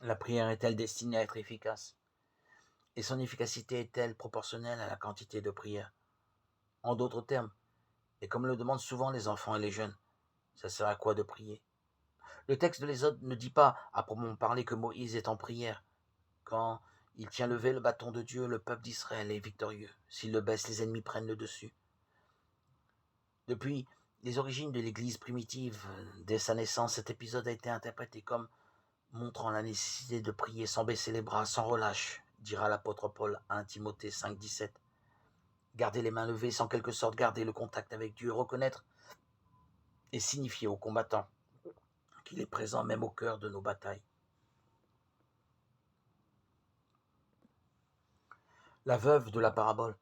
La prière est-elle destinée à être efficace? Et son efficacité est-elle proportionnelle à la quantité de prière? En d'autres termes, et comme le demandent souvent les enfants et les jeunes, ça sert à quoi de prier? Le texte de l'Exode ne dit pas à proprement parler que Moïse est en prière. Quand il tient levé le bâton de Dieu, le peuple d'Israël est victorieux. S'il le baisse, les ennemis prennent le dessus. Depuis les origines de l'Église primitive, dès sa naissance, cet épisode a été interprété comme montrant la nécessité de prier sans baisser les bras, sans relâche, dira l'apôtre Paul à 1 Timothée 5, 17. Garder les mains levées, sans quelque sorte garder le contact avec Dieu, reconnaître et signifier aux combattants qu'il est présent même au cœur de nos batailles. La veuve de la parabole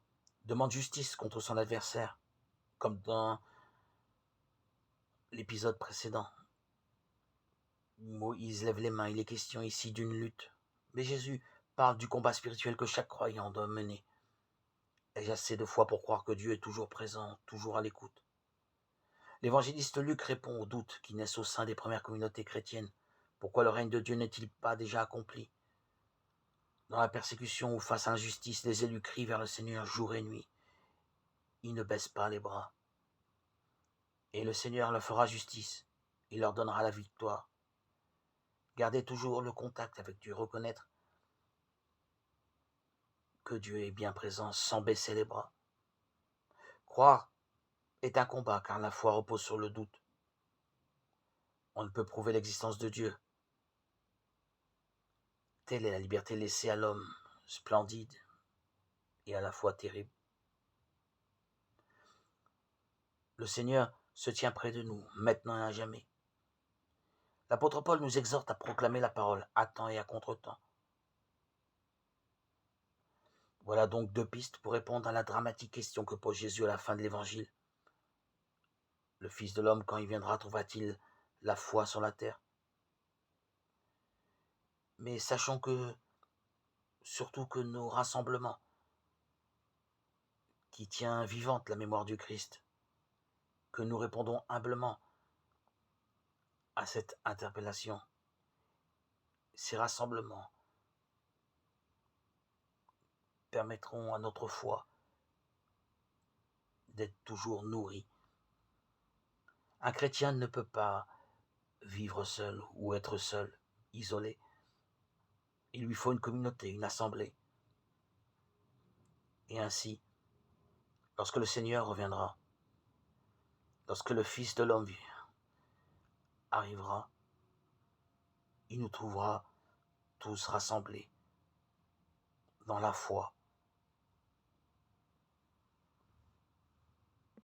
demande justice contre son adversaire, comme dans l'épisode précédent. Moïse lève les mains, il est question ici d'une lutte. Mais Jésus parle du combat spirituel que chaque croyant doit mener. Ai-je assez de foi pour croire que Dieu est toujours présent, toujours à l'écoute? L'évangéliste Luc répond aux doutes qui naissent au sein des premières communautés chrétiennes. Pourquoi le règne de Dieu n'est-il pas déjà accompli? Dans la persécution ou face à l'injustice, les élus crient vers le Seigneur jour et nuit. Ils ne baissent pas les bras. Et le Seigneur leur fera justice. Il leur donnera la victoire. Gardez toujours le contact avec Dieu, reconnaître que Dieu est bien présent sans baisser les bras. Croire est un combat car la foi repose sur le doute. On ne peut prouver l'existence de Dieu. Telle est la liberté laissée à l'homme, splendide et à la fois terrible. Le Seigneur se tient près de nous, maintenant et à jamais. L'apôtre Paul nous exhorte à proclamer la parole à temps et à contre-temps. Voilà donc deux pistes pour répondre à la dramatique question que pose Jésus à la fin de l'Évangile. Le Fils de l'homme, quand il viendra, trouvera-t-il la foi sur la terre? Mais sachons que, surtout que nos rassemblements, qui tient vivante la mémoire du Christ, que nous répondons humblement à cette interpellation. Ces rassemblements permettront à notre foi d'être toujours nourrie. Un chrétien ne peut pas vivre seul ou être seul, isolé. Il lui faut une communauté, une assemblée. Et ainsi, lorsque le Seigneur reviendra, lorsque le Fils de l'homme arrivera, il nous trouvera tous rassemblés dans la foi,